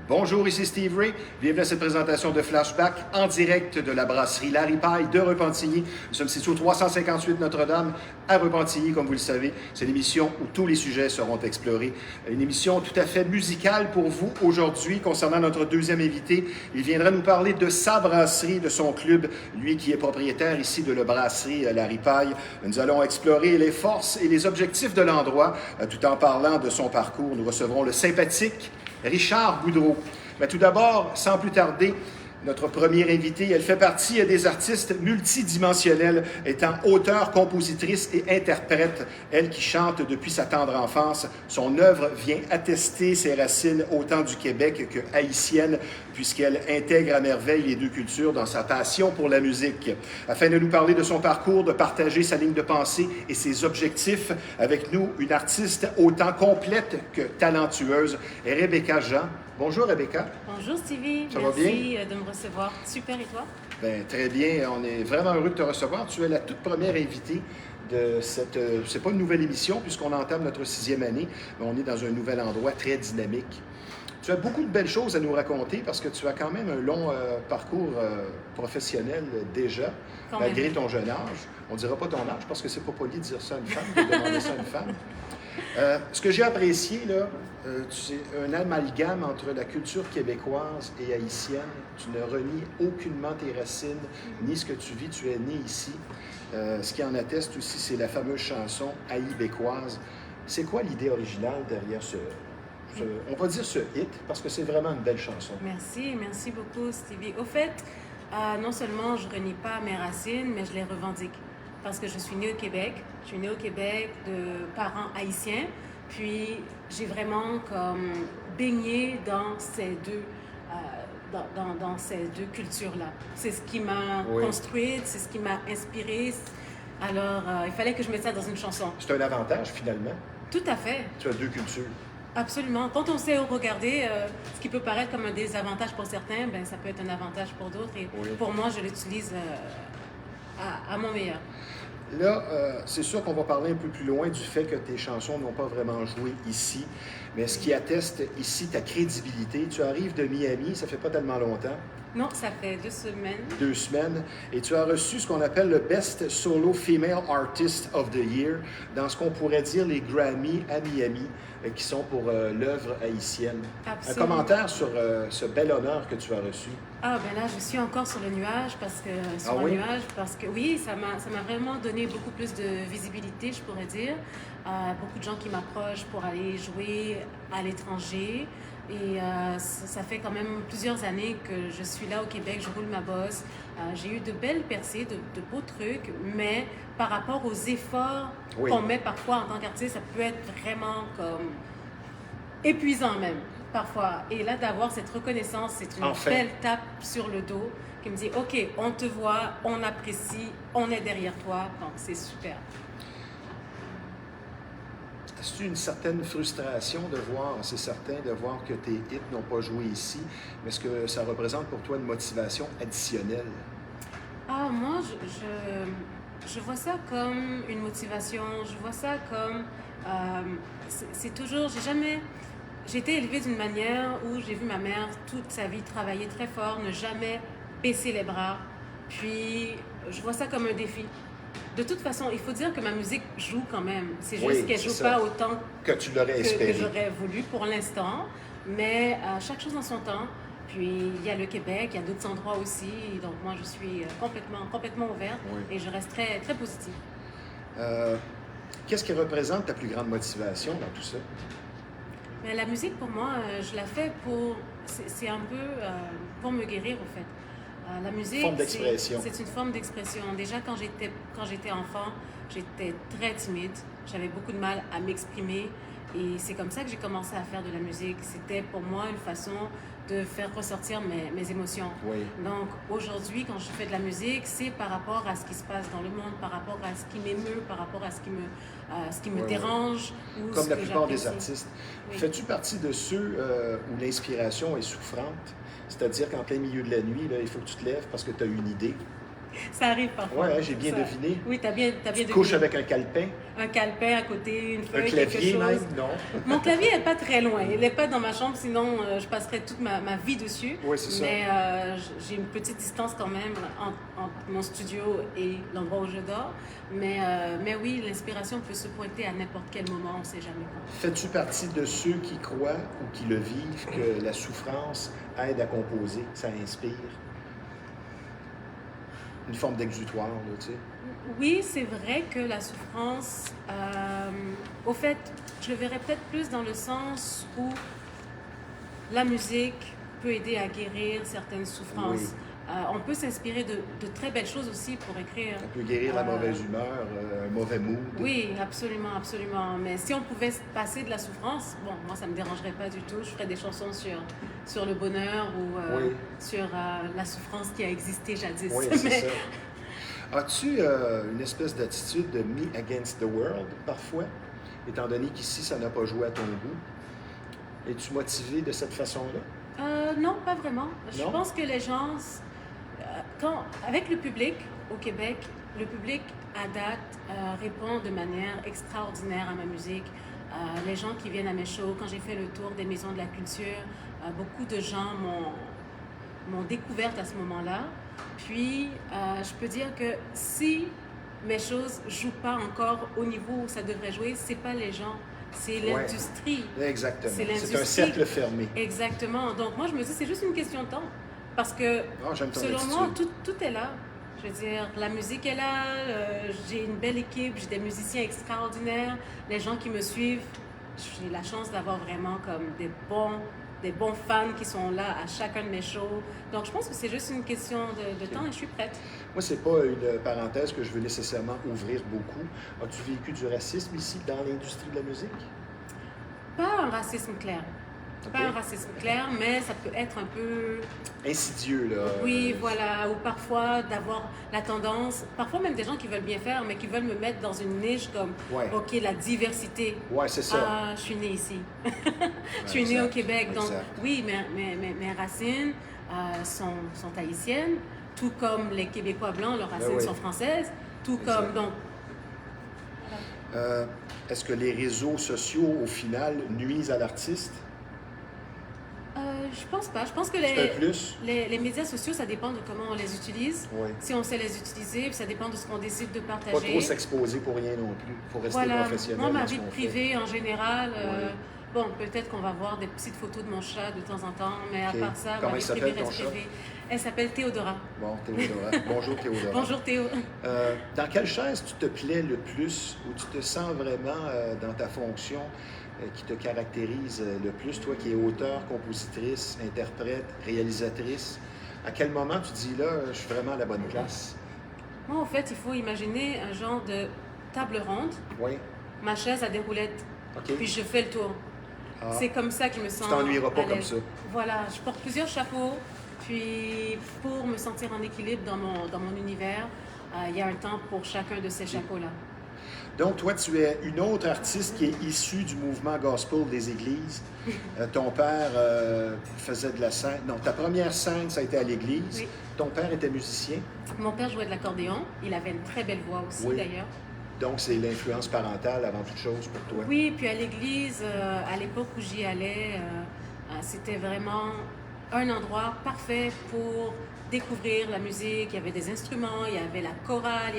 Bonjour, ici Steve Ray. Bienvenue à cette présentation de Flashback en direct de la brasserie La Ripaille de Repentigny. Nous sommes situés au 358 Notre-Dame à Repentigny, comme vous le savez. C'est l'émission où tous les sujets seront explorés. Une émission tout à fait musicale pour vous aujourd'hui concernant notre deuxième invité. Il viendra nous parler de sa brasserie, de son club, lui qui est propriétaire ici de la brasserie La Ripaille. Nous allons explorer les forces et les objectifs de l'endroit tout en parlant de son parcours. Nous recevrons le sympathique Richard Boudreau. Mais tout d'abord, sans plus tarder, notre première invitée, elle fait partie des artistes multidimensionnels, étant auteure, compositrice et interprète. Elle qui chante depuis sa tendre enfance, son œuvre vient attester ses racines autant du Québec que haïtienne, puisqu'elle intègre à merveille les deux cultures dans sa passion pour la musique. Afin de nous parler de son parcours, de partager sa ligne de pensée et ses objectifs, avec nous, une artiste autant complète que talentueuse, Rebecca Jean. Bonjour Rebecca. Bonjour Stevie, Ça va bien? Merci de me recevoir. Super, et toi? Bien, très bien, on est vraiment heureux de te recevoir. Tu es la toute première invitée de cette... c'est pas une nouvelle émission puisqu'on entame notre 6e année, mais on est dans un nouvel endroit très dynamique. Tu as beaucoup de belles choses à nous raconter parce que tu as quand même un long parcours professionnel déjà, malgré ton jeune âge. On ne dira pas ton âge parce que c'est pas poli de dire ça à une femme, de demander ça à une femme. Ce que j'ai apprécié, là, c'est un amalgame entre la culture québécoise et haïtienne. Tu ne renies aucunement tes racines, ni ce que tu vis. Tu es né ici. Ce qui en atteste aussi, c'est la fameuse chanson haïbécoise. C'est quoi l'idée originale derrière on va dire ce hit, parce que c'est vraiment une belle chanson. Merci beaucoup Stevie. Au fait, non seulement je renie pas mes racines, mais je les revendique. Parce que je suis née au Québec. Je suis née au Québec de parents haïtiens. Puis j'ai vraiment comme baigné dans ces deux, dans ces deux cultures-là. C'est ce qui m'a construite, c'est ce qui m'a inspirée. Alors, il fallait que je mette ça dans une chanson. C'est un avantage, finalement. Tout à fait. Tu as deux cultures. Absolument. Quand on sait regarder ce qui peut paraître comme un désavantage pour certains, ben, ça peut être un avantage pour d'autres. Et pour moi, je l'utilise à mon meilleur. Là, c'est sûr qu'on va parler un peu plus loin du fait que tes chansons n'ont pas vraiment joué ici, mais ce qui atteste ici ta crédibilité. Tu arrives de Miami, ça fait pas tellement longtemps. Non, ça fait 2 semaines. 2 semaines. Et tu as reçu ce qu'on appelle le Best Solo Female Artist of the Year dans ce qu'on pourrait dire les Grammy à Miami, qui sont pour l'œuvre haïtienne. Absolument. Un commentaire sur ce bel honneur que tu as reçu. Ah ben là, je suis encore sur le nuage nuage parce que oui, ça m'a vraiment donné beaucoup plus de visibilité, je pourrais dire. Beaucoup de gens qui m'approchent pour aller jouer à l'étranger. Et ça fait quand même plusieurs années que je suis là au Québec, je roule ma bosse. J'ai eu de belles percées, de beaux trucs, mais par rapport aux efforts qu'on met parfois en tant qu'artiste, ça peut être vraiment comme épuisant même, parfois. Et là, d'avoir cette reconnaissance, c'est une belle tape sur le dos qui me dit « Ok, on te voit, on apprécie, on est derrière toi. » Donc, c'est super. As-tu une certaine frustration de voir, c'est certain, de voir que tes hits n'ont pas joué ici, mais est-ce que ça représente pour toi une motivation additionnelle? Ah, moi, je vois ça comme une motivation, je vois ça comme... c'est toujours... J'ai été élevée d'une manière où j'ai vu ma mère toute sa vie travailler très fort, ne jamais baisser les bras, puis je vois ça comme un défi. De toute façon, il faut dire que ma musique joue quand même. C'est juste qu'elle ne joue pas autant que tu l'aurais espéré. Que j'aurais voulu pour l'instant. Mais chaque chose en son temps. Puis il y a le Québec, il y a d'autres endroits aussi. Donc moi, je suis complètement ouverte et je reste très, très positive. Qu'est-ce qui représente ta plus grande motivation dans tout ça? Mais la musique, pour moi, je la fais pour... C'est un peu pour me guérir, au fait. La musique, c'est une forme d'expression. Déjà, quand j'étais enfant, j'étais très timide. J'avais beaucoup de mal à m'exprimer. Et c'est comme ça que j'ai commencé à faire de la musique. C'était pour moi une façon de faire ressortir mes émotions. Donc, aujourd'hui, quand je fais de la musique, c'est par rapport à ce qui se passe dans le monde, par rapport à ce qui m'émeut, par rapport à ce qui me dérange. Ou comme la plupart des artistes. Fais-tu partie de ceux où l'inspiration est souffrante? C'est-à-dire qu'en plein milieu de la nuit, là, il faut que tu te lèves parce que tu as une idée. Ça arrive parfois. Ouais, j'ai bien deviné. Oui, t'as bien Tu deviné. couches avec un calepin, Un calepin à côté, une un feuille, clavier quelque chose. même, non? Mon clavier n'est pas très loin. Il n'est pas dans ma chambre, sinon je passerais toute ma vie dessus. Oui, c'est ça. Mais j'ai une petite distance quand même entre mon studio et l'endroit où je dors. Mais oui, l'inspiration peut se pointer à n'importe quel moment, on ne sait jamais quand. Fais-tu partie de ceux qui croient ou qui le vivent que la souffrance aide à composer, ça inspire? Une forme d'exutoire, là, tu sais. Oui, c'est vrai que la souffrance, au fait, je le verrais peut-être plus dans le sens où la musique peut aider à guérir certaines souffrances. Oui. On peut s'inspirer de très belles choses aussi pour écrire. On peut guérir la mauvaise humeur, un mauvais mood. Oui, absolument, absolument. Mais si on pouvait se passer de la souffrance, bon, moi, ça ne me dérangerait pas du tout. Je ferais des chansons sur le bonheur ou Oui. sur la souffrance qui a existé jadis. Oui, c'est ça. As-tu une espèce d'attitude de me against the world, parfois, étant donné qu'ici, ça n'a pas joué à ton goût? Es-tu motivé de cette façon-là? Non, pas vraiment. Je Non? pense que les gens, avec le public au Québec, le public à date répond de manière extraordinaire à ma musique. Les gens qui viennent à mes shows, quand j'ai fait le tour des maisons de la culture, beaucoup de gens m'ont découverte à ce moment-là. Puis, je peux dire que si mes choses ne jouent pas encore au niveau où ça devrait jouer, c'est pas les gens, c'est l'industrie. Exactement. C'est l'industrie. C'est un cercle fermé. Exactement. Donc, moi, je me dis, c'est juste une question de temps. Parce que, J'aime ton selon attitude. moi, tout est là. Je veux dire, la musique est là, j'ai une belle équipe, j'ai des musiciens extraordinaires, les gens qui me suivent, j'ai la chance d'avoir vraiment comme des bons fans qui sont là à chacun de mes shows. Donc, je pense que c'est juste une question de temps et je suis prête. Moi, c'est pas une parenthèse que je veux nécessairement ouvrir beaucoup. As-tu vécu du racisme ici dans l'industrie de la musique? Pas un racisme clair. Ok. Pas un racisme clair, mais ça peut être un peu... Insidieux, là. Oui, voilà. Ou parfois d'avoir la tendance, parfois même des gens qui veulent bien faire, mais qui veulent me mettre dans une niche comme, Ouais. OK, la diversité. Ouais, c'est ça. Ah, je suis née ici. Je suis née exact, au Québec. Donc, exact. oui, mes racines sont haïtiennes, tout comme les Québécois blancs, leurs racines oui. sont françaises, tout Exact. comme... Donc, Est-ce que les réseaux sociaux, au final, nuisent à l'artiste? je pense pas. Je pense que C'est un plus? les médias sociaux, ça dépend de comment on les utilise. Oui. Si on sait les utiliser, puis ça dépend de ce qu'on décide de partager. Pas trop s'exposer pour rien non plus. Il faut rester Voilà. professionnel. Moi, ma dans ce vie qu'on fait. privée, en général, Ouais. bon, peut-être qu'on va voir des petites photos de mon chat de temps en temps, mais à Ok. part ça, Comment ma il vie s'appelle, privée ton reste chat? privée. Elle s'appelle Théodora. Bon, Théodora. Bonjour, Théodora. Bonjour Théo. Dans quelle chaise tu te plais le plus ou tu te sens vraiment dans ta fonction qui te caractérise le plus, toi qui es auteur, compositrice, interprète, réalisatrice? À quel moment tu dis là, je suis vraiment à la bonne place? Moi, en fait, il faut imaginer un genre de table ronde, Oui. ma chaise a des roulettes, OK. puis je fais le tour. Ah. C'est comme ça que je me sens. Tu t'ennuieras pas à comme l'aise. ça. Voilà, je porte plusieurs chapeaux, puis pour me sentir en équilibre dans mon univers, il y a un temps pour chacun de ces chapeaux-là. Donc, toi, tu es une autre artiste qui est issue du mouvement gospel des églises. Ton père faisait de la scène. Non, ta première scène, ça a été à l'église. Oui. Ton père était musicien. Mon père jouait de l'accordéon, il avait une très belle voix aussi Oui. d'ailleurs. Donc, c'est l'influence parentale avant toute chose pour toi. Oui, puis à l'église, à l'époque où j'y allais, c'était vraiment un endroit parfait pour découvrir la musique. Il y avait des instruments, il y avait la chorale,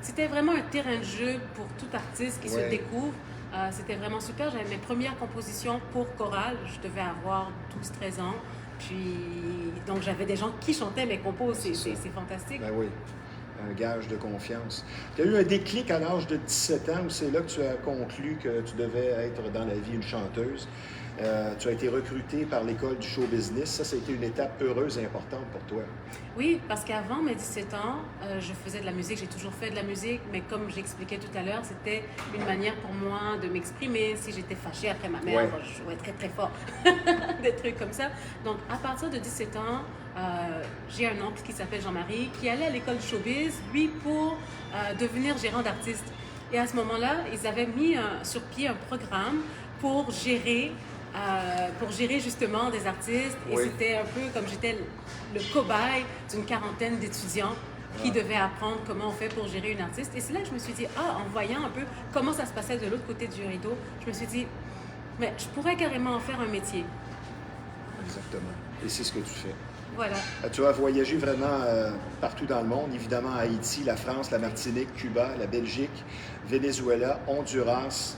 c'était vraiment un terrain de jeu pour tout artiste qui se Ouais. découvre. C'était vraiment super. J'avais mes premières compositions pour chorale. Je devais avoir 12-13 ans. Puis, donc, j'avais des gens qui chantaient mes compos. C'est fantastique. Ben oui, un gage de confiance. Tu as eu un déclic à l'âge de 17 ans où c'est là que tu as conclu que tu devais être dans la vie une chanteuse. Tu as été recrutée par l'école du show business. Ça a été une étape heureuse et importante pour toi. Oui, parce qu'avant mes 17 ans, je faisais de la musique, j'ai toujours fait de la musique, mais comme j'expliquais tout à l'heure, c'était une manière pour moi de m'exprimer. Si j'étais fâchée après ma mère, Ouais. moi, je jouais très très fort, des trucs comme ça. Donc à partir de 17 ans, j'ai un oncle qui s'appelle Jean-Marie, qui allait à l'école de showbiz, lui, pour devenir gérant d'artiste. Et à ce moment-là, ils avaient mis sur pied un programme pour gérer justement des artistes. Et Oui. c'était un peu comme j'étais le cobaye d'une quarantaine d'étudiants qui devait apprendre comment on fait pour gérer une artiste. Et c'est là que je me suis dit, en voyant un peu comment ça se passait de l'autre côté du rideau, je me suis dit, mais je pourrais carrément en faire un métier. Exactement. Et c'est ce que tu fais. Voilà. Tu as voyagé vraiment partout dans le monde, évidemment Haïti, la France, la Martinique, Cuba, la Belgique, Venezuela, Honduras.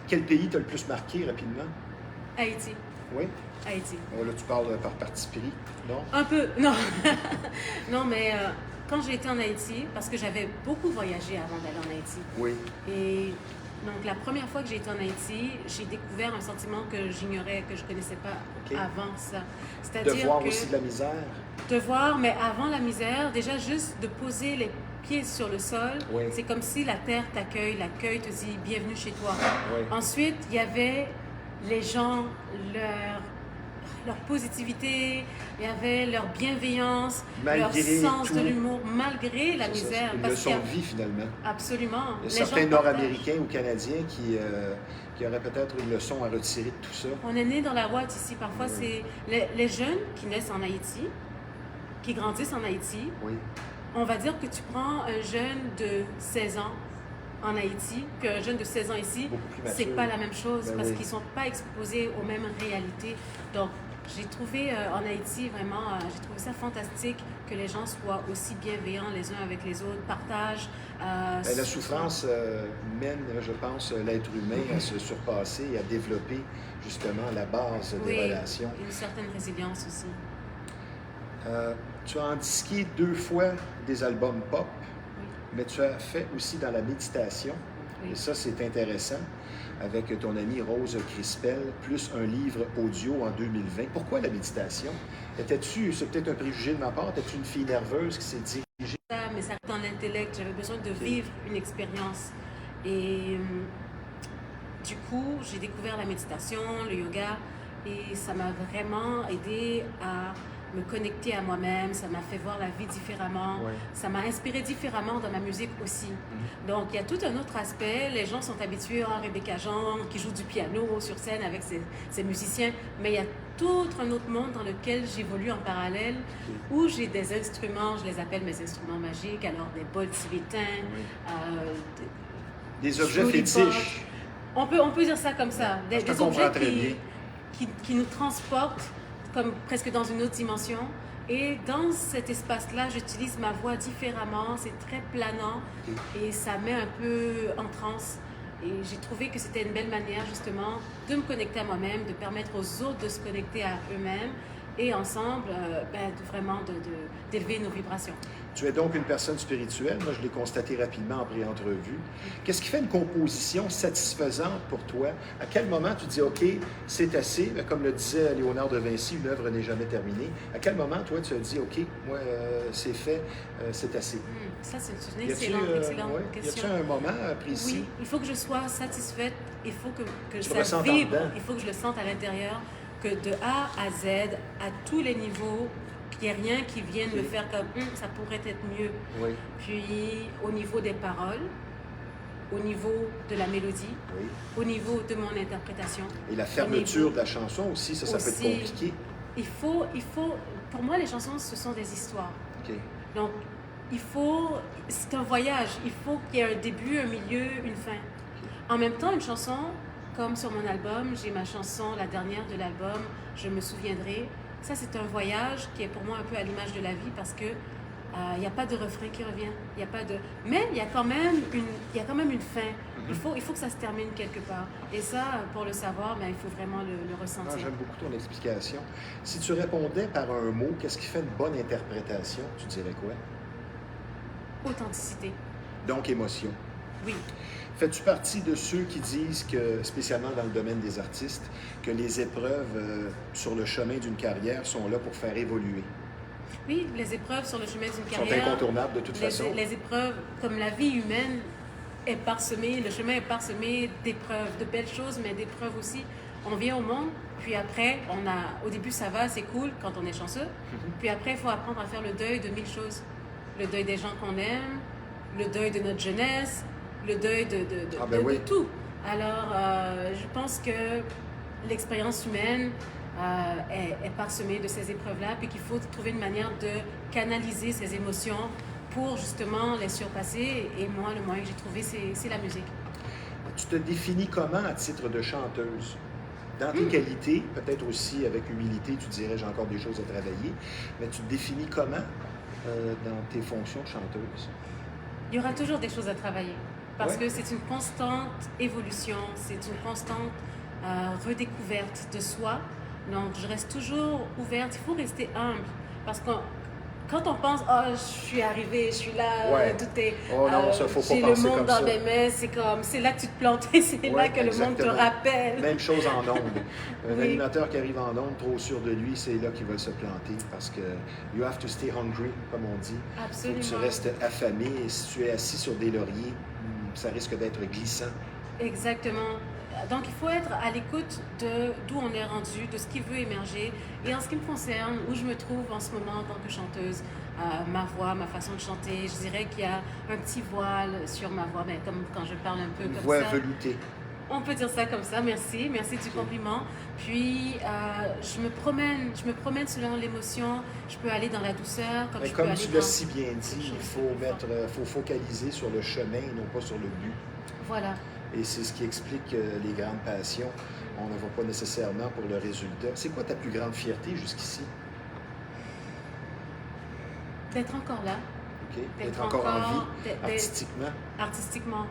Quel pays t'a le plus marqué rapidement? Haïti. Oui? Haïti. Oh, là, tu parles par parti pris, non? Un peu, non. Non, mais quand j'ai été en Haïti, parce que j'avais beaucoup voyagé avant d'aller en Haïti. Oui. Et donc, la première fois que j'ai été en Haïti, j'ai découvert un sentiment que j'ignorais, que je ne connaissais pas avant ça. C'est-à-dire de voir aussi de la misère. De voir, mais avant la misère, déjà juste de poser les pieds sur le sol, c'est comme si la terre t'accueille, l'accueil te dit « bienvenue chez toi ». Ensuite, il y avait les gens, leur positivité, il y avait leur bienveillance, leur sens de l'humour, malgré la misère. Une leçon de vie, finalement. Absolument. Il y a certains Nord-Américains ou Canadiens qui auraient peut-être une leçon à retirer de tout ça. On est né dans la ouate ici. Parfois, c'est les jeunes qui naissent en Haïti, qui grandissent en Haïti. On va dire que tu prends un jeune de 16 ans en Haïti qu'un jeune de 16 ans ici, c'est pas la même chose parce qu'ils sont pas exposés aux mêmes réalités. Donc, j'ai trouvé en Haïti vraiment, j'ai trouvé ça fantastique que les gens soient aussi bienveillants les uns avec les autres, partagent. La souffrance mène, je pense, l'être humain à se surpasser et à développer justement la base des relations. Une certaine résilience aussi. Tu as en disqué 2 fois des albums pop, mais tu as fait aussi dans la méditation. Et ça, c'est intéressant, avec ton amie Rose Crispel, plus un livre audio en 2020. Pourquoi la méditation? C'est peut-être un préjugé de ma part, étais-tu une fille nerveuse qui s'est dirigée? Mais ça dans l'intellect, j'avais besoin de vivre une expérience. Et du coup, j'ai découvert la méditation, le yoga, et ça m'a vraiment aidé à me connecter à moi-même, ça m'a fait voir la vie différemment, ça m'a inspiré différemment dans ma musique aussi. Donc, il y a tout un autre aspect. Les gens sont habitués à Rebecca Jean qui joue du piano sur scène avec ses musiciens, mais il y a tout un autre monde dans lequel j'évolue en parallèle, où j'ai des instruments, je les appelle mes instruments magiques, alors des bols tibétains, des objets fétiches. On peut dire ça comme ça, des objets qui nous transportent comme presque dans une autre dimension. Et dans cet espace-là, j'utilise ma voix différemment, c'est très planant et ça met un peu en transe. Et j'ai trouvé que c'était une belle manière justement de me connecter à moi-même, de permettre aux autres de se connecter à eux-mêmes et ensemble, vraiment d'élever nos vibrations. Tu es donc une personne spirituelle. Moi, je l'ai constaté rapidement en pré-entrevue. Qu'est-ce qui fait une composition satisfaisante pour toi? À quel moment tu dis, OK, c'est assez? Comme le disait Léonard de Vinci, une œuvre n'est jamais terminée. À quel moment, toi, tu as dit, OK, moi, c'est fait, c'est assez? Ça, c'est une excellente question. Y a-t-il un moment précis? Oui, il faut que je sois satisfaite. Il faut que ça vibre. Il faut que je le sente à l'intérieur. Que de A à Z, à tous les niveaux, qu'il n'y ait rien qui vienne me faire comme ça pourrait être mieux. Puis au niveau des paroles, au niveau de la mélodie, au niveau de mon interprétation. Et la fermeture de la chanson aussi, ça peut être compliqué. Il faut, pour moi, les chansons, ce sont des histoires. Donc, c'est un voyage. Il faut qu'il y ait un début, un milieu, une fin. En même temps, une chanson, comme sur mon album, j'ai ma chanson, la dernière de l'album, Je me souviendrai. Ça, c'est un voyage qui est pour moi un peu à l'image de la vie parce que il n'y a pas de refrain qui revient. Mais il y a quand même une fin. Il faut que ça se termine quelque part. Et ça, pour le savoir, il faut vraiment le ressentir. J'aime beaucoup ton explication. Si tu répondais par un mot, qu'est-ce qui fait une bonne interprétation? Tu dirais quoi? Authenticité. Donc, émotion. Oui. Fais-tu partie de ceux qui disent que, spécialement dans le domaine des artistes, que les épreuves sur le chemin d'une carrière sont là pour faire évoluer? Oui, les épreuves sur le chemin d'une carrière sont incontournables de toute façon. Les épreuves, comme la vie humaine, est parsemée, le chemin est parsemé d'épreuves, de belles choses, mais d'épreuves aussi. On vient au monde, puis après, au début ça va, c'est cool quand on est chanceux, puis après il faut apprendre à faire le deuil de 1000 choses. Le deuil des gens qu'on aime, le deuil de notre jeunesse, le deuil de tout. Alors, je pense que l'expérience humaine est parsemé de ces épreuves-là, puis qu'il faut trouver une manière de canaliser ces émotions pour justement les surpasser. Et moi, le moyen que j'ai trouvé, c'est la musique. Tu te définis comment à titre de chanteuse? Dans tes qualités, peut-être aussi avec humilité, tu dirais j'ai encore des choses à travailler, mais tu te définis comment dans tes fonctions de chanteuse? Il y aura toujours des choses à travailler parce Ouais. que c'est une constante évolution, c'est une constante redécouverte de soi. Donc, je reste toujours ouverte. Il faut rester humble parce que quand on pense, oh, je suis arrivée, je suis là, Ouais. tout est, Oh non, ça, faut pas j'ai le penser monde comme dans ça. mes mains, c'est là que tu te plantes et c'est Ouais, là que le monde te exactement. rappelle. Même chose en ondes. Un Oui. animateur qui arrive en ondes trop sûr de lui, c'est là qu'il va se planter parce que you have to stay hungry, comme on dit. Absolument. Faut que tu restes affamé et si tu es assis sur des lauriers, ça risque d'être glissant. Exactement. Donc, il faut être à l'écoute de d'où on est rendu, de ce qui veut émerger. Et en ce qui me concerne, où je me trouve en ce moment en tant que chanteuse, ma voix, ma façon de chanter, je dirais qu'il y a un petit voile sur ma voix, mais comme quand je parle un peu Une comme voix ça. veloutée. On peut dire ça comme ça, merci du compliment. Puis, je me promène selon l'émotion. Je peux aller dans la douceur, comme Mais je peux comme aller tu dans... l'as si bien dit, il faut focaliser sur le chemin et non pas sur le but. Voilà. Et c'est ce qui explique les grandes passions. On ne va pas nécessairement pour le résultat. C'est quoi ta plus grande fierté jusqu'ici? D'être encore là, OK? D'être D'être encore en encore- vie, d'être- artistiquement. artistiquement.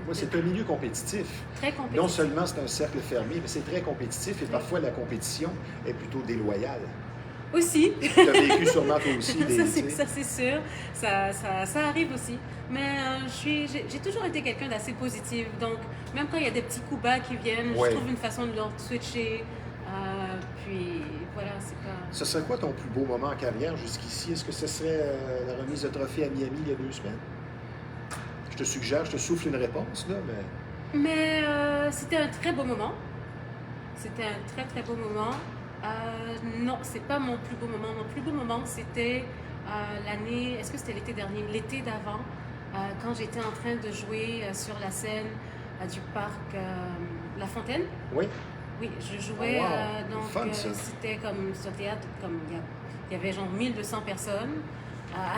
Moi, c'est un milieu compétitif. très compétitif. Non seulement c'est un cercle fermé, mais c'est très compétitif et parfois la compétition est plutôt déloyale. Aussi. Tu as vécu sûrement toi aussi des... Ça, c'est sûr. Ça arrive aussi. Mais j'ai toujours été quelqu'un d'assez positif. Donc, même quand il y a des petits coups bas qui viennent, Ouais. je trouve une façon de leur switcher. Puis, voilà, c'est pas... Ce serait quoi ton plus beau moment en carrière jusqu'ici? Est-ce que ce serait la remise de trophée à Miami il y a 2 semaines? Je te suggère, je te souffle une réponse, là, mais... Mais c'était un très beau moment. C'était un très, très beau moment. Non, c'est pas mon plus beau moment. Mon plus beau moment, c'était l'année... Est-ce que c'était l'été dernier? L'été d'avant, quand j'étais en train de jouer sur la scène du parc La Fontaine. Oui? Oui, je jouais, Oh, wow. donc Fun, ça. c'était comme ce théâtre, comme il y avait genre 1200 personnes,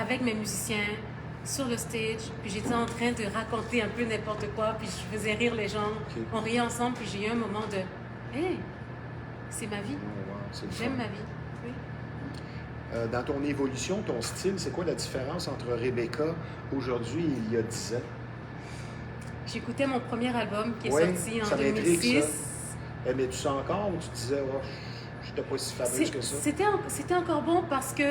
avec mes musiciens sur le stage, puis j'étais en train de raconter un peu n'importe quoi, puis je faisais rire les gens, Ok. on riait ensemble, puis j'ai eu un moment de « Hey, c'est ma vie, Oh, wow, c'est le j'aime fun. ma vie. » Oui. Dans ton évolution, ton style, c'est quoi la différence entre Rebecca aujourd'hui et il y a 10 ans? J'écoutais mon premier album qui est Ouais, sorti en ça m'intrigue, 2006. ça. Aimais-tu ça encore ou tu te disais, oh, je n'étais pas si fameuse que ça? C'était encore bon parce que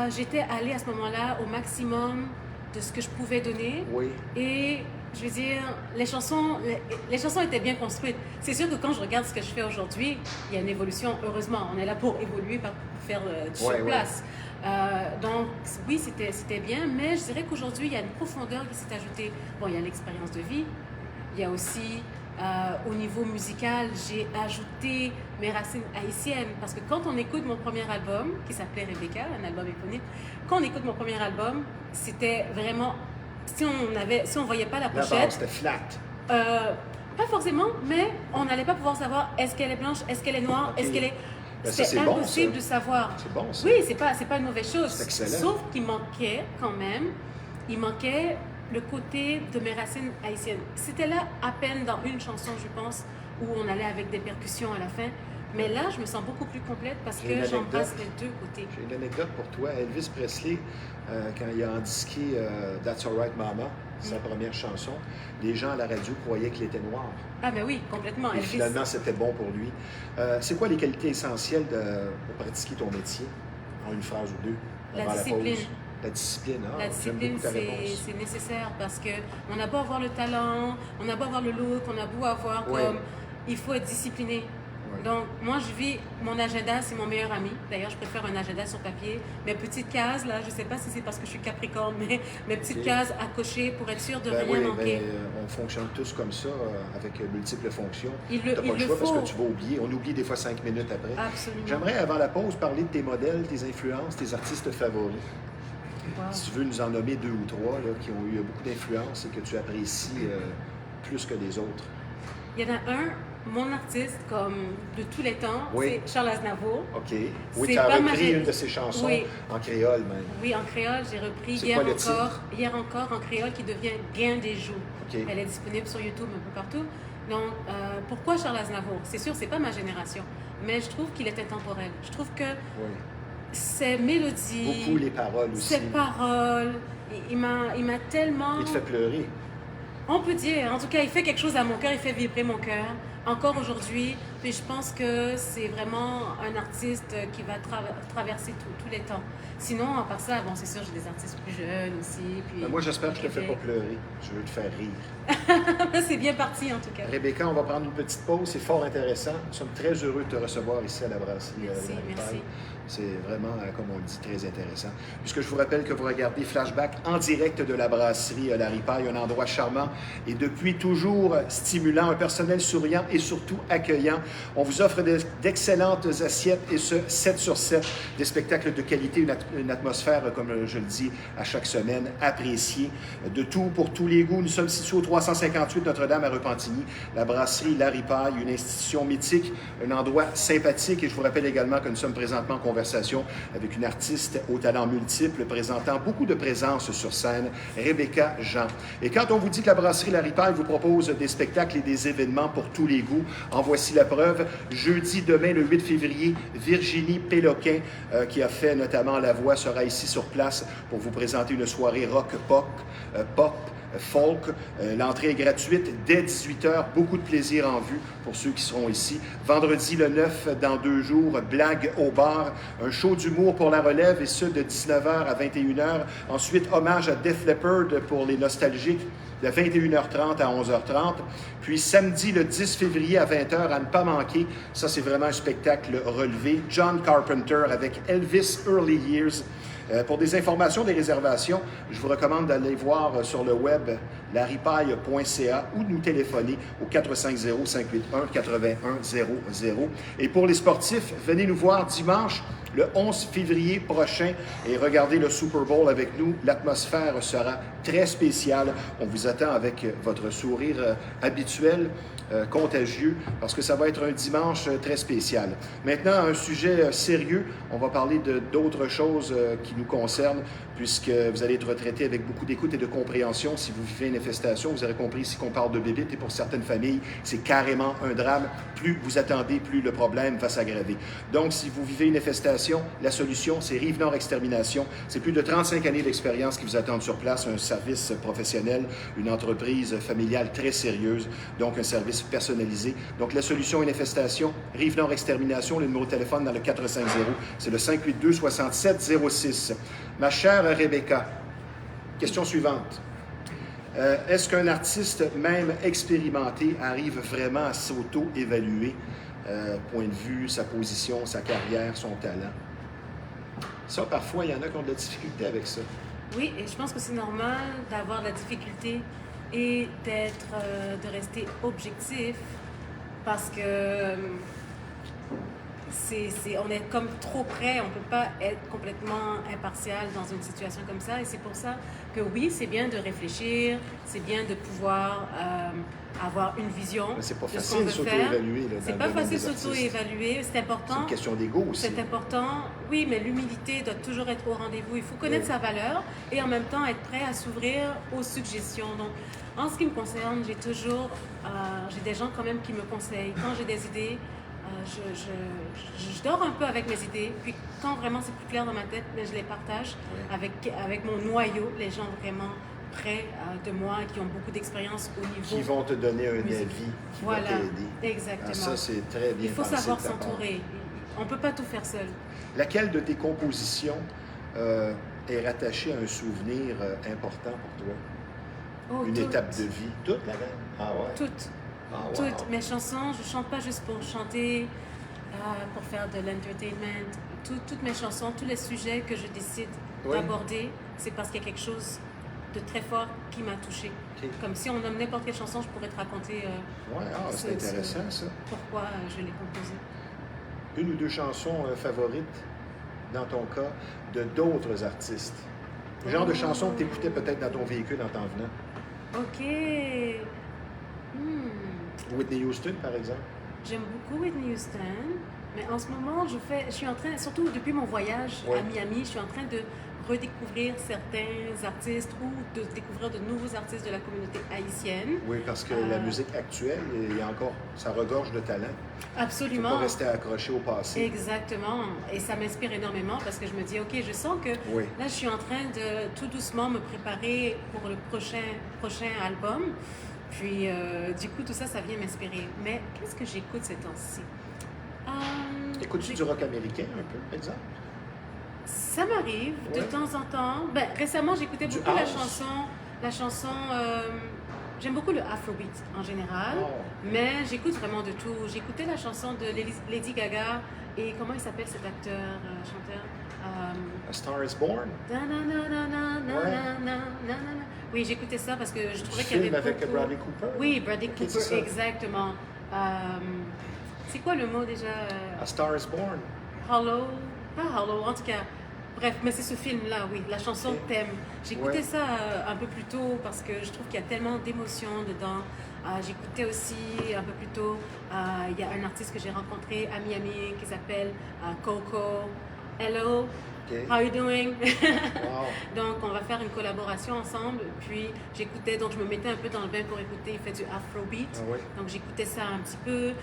j'étais allée à ce moment-là au maximum de ce que je pouvais donner. Oui. Et je veux dire, les chansons étaient bien construites. C'est sûr que quand je regarde ce que je fais aujourd'hui, il y a une évolution, heureusement. On est là pour évoluer, pas pour faire du sur place. Donc, oui, c'était bien, mais je dirais qu'aujourd'hui, il y a une profondeur qui s'est ajoutée. Bon, il y a l'expérience de vie, il y a aussi, au niveau musical, j'ai ajouté mes racines haïtiennes. Parce que quand on écoute mon premier album, qui s'appelait Rebecca, un album éponyme, quand on écoute mon premier album, c'était vraiment... Si on voyait pas la La pochette, base, c'était flat. pas forcément, mais on n'allait pas pouvoir savoir est-ce qu'elle est blanche, est-ce qu'elle est noire, Ok. est-ce qu'elle est... Ben ça, C'était c'est bon, impossible ça. de savoir. C'est bon, ça. Oui, c'est pas une mauvaise chose. C'est excellent. Sauf qu'il manquait quand même, il manquait le côté de mes racines haïtiennes. C'était là à peine dans une chanson, je pense, où on allait avec des percussions à la fin. Mais là, je me sens beaucoup plus complète parce J'ai une que j'embrasse anecdote. les deux côtés. J'ai une anecdote pour toi. Elvis Presley, quand il a endisqué That's Alright Mama, sa première chanson, les gens à la radio croyaient qu'il était noir. Ah ben oui, complètement. Et Elvis. finalement, c'était bon pour lui. C'est quoi les qualités essentielles pour pratiquer ton métier? En une phrase ou deux, La avant discipline. la pause. La discipline, hein? La J'aime discipline, beaucoup ta réponse. c'est nécessaire parce que on a beau avoir le talent, on a beau avoir le look, on a beau avoir Ouais. comme... Il faut être discipliné. Ouais. Donc, moi, je vis... Mon agenda, c'est mon meilleur ami. D'ailleurs, je préfère un agenda sur papier. Mes petites cases, là, je ne sais pas si c'est parce que je suis Capricorne, mais mes petites Ok. cases à cocher pour être sûr de Ben rien oui, manquer. ben, on fonctionne tous comme ça, avec multiples fonctions. Il Tu n'as pas il le le choix parce faut. que tu vas oublier. On oublie des fois 5 minutes après. Absolument. J'aimerais, avant la pause, parler de tes modèles, tes influences, tes artistes favoris. Wow. Si tu veux nous en nommer 2 ou 3 là, qui ont eu beaucoup d'influence et que tu apprécies plus que les autres. Il y en a un mon artiste, comme de tous les temps, Oui. c'est Charles Aznavour. OK. Oui, C'est tu as pas repris ma- une de ses chansons Oui. en créole, même. Oui, en créole, j'ai repris C'est quoi le titre? Hier encore en créole qui devient Gain des jours. OK. Elle est disponible sur YouTube un peu partout. Donc, pourquoi Charles Aznavour? C'est sûr, c'est pas ma génération, mais je trouve qu'il est intemporel. Je trouve que Oui. ses mélodies, Beaucoup les paroles aussi. ses paroles, il m'a tellement... Il te fait pleurer. On peut dire, en tout cas, il fait quelque chose à mon cœur, il fait vibrer mon cœur, encore aujourd'hui. Puis je pense que c'est vraiment un artiste qui va traverser tous les temps. Sinon, à part ça, bon, c'est sûr, j'ai des artistes plus jeunes aussi. Puis, Moi, j'espère que je ne te fais pas pleurer. Je veux te faire rire. C'est bien parti, en tout cas. Rebecca, on va prendre une petite pause. C'est fort intéressant. Nous sommes très heureux de te recevoir ici à la brasserie. Merci, merci. C'est vraiment, comme on le dit, très intéressant. Puisque je vous rappelle que vous regardez Flashback en direct de la brasserie La Ripaille, un endroit charmant et depuis toujours stimulant, un personnel souriant et surtout accueillant. On vous offre d'excellentes assiettes et ce, 7 sur 7, des spectacles de qualité, une atmosphère, comme je le dis à chaque semaine, appréciée. De tout pour tous les goûts. Nous sommes situés au 358 Notre-Dame à Repentigny, la brasserie La Ripaille, une institution mythique, un endroit sympathique. Et je vous rappelle également que nous sommes présentement en conversation avec une artiste aux talents multiples, présentant beaucoup de présence sur scène, Rebecca Jean. Et quand on vous dit que la brasserie La Ripaille vous propose des spectacles et des événements pour tous les goûts, en voici la preuve. Jeudi, demain, le 8 février, Virginie Péloquin, qui a fait notamment la voix, sera ici sur place pour vous présenter une soirée rock pop, folk. L'entrée est gratuite dès 18h. Beaucoup de plaisir en vue pour ceux qui seront ici. Vendredi le 9, dans 2 jours, Blague au bar. Un show d'humour pour la relève et ce de 19h à 21h. Ensuite, hommage à Def Leppard pour les nostalgiques de 21h30 à 11h30. Puis samedi le 10 février à 20h, à ne pas manquer. Ça, c'est vraiment un spectacle relevé. John Carpenter avec Elvis Early Years. Pour des informations, des réservations, je vous recommande d'aller voir sur le web laripaille.ca ou de nous téléphoner au 450-581-8100. Et pour les sportifs, venez nous voir dimanche, le 11 février prochain et regardez le Super Bowl avec nous. L'atmosphère sera très spéciale. On vous attend avec votre sourire habituel, contagieux, parce que ça va être un dimanche très spécial. Maintenant, un sujet sérieux. On va parler d'autres choses qui nous concernent, puisque vous allez être retraité avec beaucoup d'écoute et de compréhension. Si vous vivez une infestation, vous aurez compris ici qu'on parle de bébites, et pour certaines familles, c'est carrément un drame. Plus vous attendez, plus le problème va s'aggraver. Donc, si vous vivez une infestation, la solution, c'est Rive-Nord Extermination. C'est plus de 35 années d'expérience qui vous attendent sur place, un service professionnel, une entreprise familiale très sérieuse, donc un service personnalisé. Donc, la solution, une infestation, Rive-Nord Extermination, le numéro de téléphone dans le 450, c'est le 582-6706. Ma chère Rebecca, question suivante. Est-ce qu'un artiste, même expérimenté, arrive vraiment à s'auto-évaluer, point de vue, sa position, sa carrière, son talent? Ça, parfois, il y en a qui ont de la difficulté avec ça. Oui, et je pense que c'est normal d'avoir de la difficulté et de rester objectif parce que on est comme trop près, on ne peut pas être complètement impartial dans une situation comme ça. Et c'est pour ça que oui, c'est bien de réfléchir, c'est bien de pouvoir avoir une vision. Mais c'est pas de ce facile qu'on de veut s'auto-évaluer. C'est pas facile de s'auto-évaluer, c'est important. C'est une question d'ego aussi. C'est important, oui, mais l'humilité doit toujours être au rendez-vous. Il faut connaître sa valeur et en même temps être prêt à s'ouvrir aux suggestions. Donc, en ce qui me concerne, j'ai des gens quand même qui me conseillent. Quand j'ai des idées, je dors un peu avec mes idées, puis quand vraiment c'est plus clair dans ma tête, je les partage avec mon noyau, les gens vraiment près de moi, qui ont beaucoup d'expérience au niveau... Qui vont te donner un avis, qui vont t'aider. Exactement. Ça, c'est très bien. Il faut savoir s'entourer. On ne peut pas tout faire seul. Laquelle de tes compositions est rattachée à un souvenir important pour toi? Une étape de vie? Toute la même? Ah ouais? Toutes. Ah, wow. Toutes mes chansons, je ne chante pas juste pour chanter, pour faire de l'entertainment. Toutes mes chansons, tous les sujets que je décide d'aborder, c'est parce qu'il y a quelque chose de très fort qui m'a touchée. Okay. Comme si on nomme n'importe quelle chanson, je pourrais te raconter c'est intéressant, ça. Pourquoi je l'ai composée. Une ou deux chansons favorites, dans ton cas, de d'autres artistes? Le genre de chansons que tu écoutais peut-être dans ton véhicule en t'en venant? OK. Whitney Houston, par exemple? J'aime beaucoup Whitney Houston, mais en ce moment, je suis en train, surtout depuis mon voyage à Miami, je suis en train de redécouvrir certains artistes ou de découvrir de nouveaux artistes de la communauté haïtienne. Oui, parce que la musique actuelle, il y a encore, ça regorge de talent. Absolument. Il ne faut pas rester accroché au passé. Exactement. Et ça m'inspire énormément parce que je me dis, OK, je sens que là, je suis en train de tout doucement me préparer pour le prochain album. Puis, du coup, tout ça, ça vient m'inspirer. Mais qu'est-ce que j'écoute ces temps-ci? Écoutes-tu du rock américain, un peu, par exemple? Ça m'arrive de temps en temps. Ben, récemment, j'écoutais beaucoup la chanson j'aime beaucoup le Afrobeat en général, mais j'écoute vraiment de tout. J'écoutais la chanson de Lady Gaga et comment il s'appelle cet acteur, chanteur? A Star is Born. Oui, j'écoutais ça parce que je trouvais qu'il y avait avec Bradley Cooper. Oui, Bradley Cooper, exactement. C'est quoi le mot déjà? A Star is Born. Hollow, pas Hollow, en tout cas. Bref, mais c'est ce film-là, oui, la chanson thème. J'écoutais ça un peu plus tôt parce que je trouve qu'il y a tellement d'émotions dedans. J'écoutais aussi un peu plus tôt, il y a un artiste que j'ai rencontré à Miami qui s'appelle Coco. Hello, how you doing? Donc, on va faire une collaboration ensemble. Puis, j'écoutais, donc je me mettais un peu dans le bain pour écouter. Il fait du Afrobeat. Donc, j'écoutais ça un petit peu.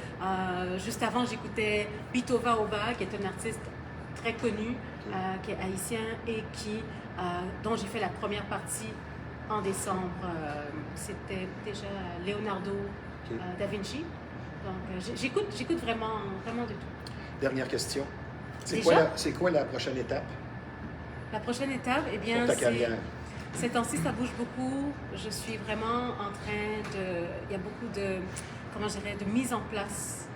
Juste avant, j'écoutais Bitova Oba, qui est un artiste très connu, qui est haïtien et dont j'ai fait la première partie en décembre. C'était déjà Leonardo da Vinci. Donc, j'écoute vraiment de tout. Dernière question. C'est quoi la prochaine étape? La prochaine étape, eh bien, pour ta carrière? Ces temps-ci, ça bouge beaucoup. Je suis vraiment en train de... Il y a beaucoup de mise en place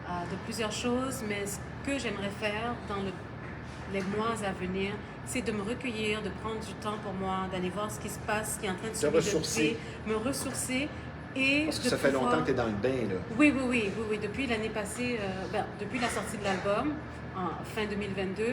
de plusieurs choses, mais ce que j'aimerais faire dans les mois à venir, c'est de me recueillir, de prendre du temps pour moi, d'aller voir ce qui se passe, ce qui est en train de se développer, me ressourcer. Et parce que ça fait longtemps que tu es dans le bain, là. Oui. Depuis l'année passée, depuis la sortie de l'album, en fin 2022,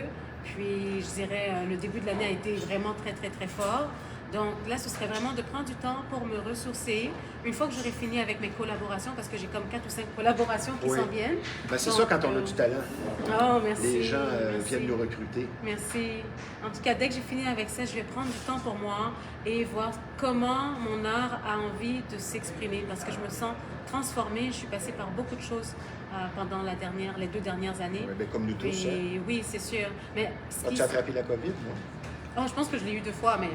puis je dirais le début de l'année a été vraiment très, très, très fort. Donc là, ce serait vraiment de prendre du temps pour me ressourcer. Une fois que j'aurai fini avec mes collaborations, parce que j'ai comme 4 ou 5 collaborations qui s'en viennent. Ben, c'est ça quand on a du talent. Oh, merci. Les gens viennent nous recruter. Merci. En tout cas, dès que j'ai fini avec ça, je vais prendre du temps pour moi et voir comment mon art a envie de s'exprimer. Parce que je me sens transformée. Je suis passée par beaucoup de choses pendant les 2 dernières années. Oui, ben, comme nous tous. Oui, c'est sûr. Mais as-tu attrapé la COVID, non? Oh, je pense que je l'ai eu 2 fois, mais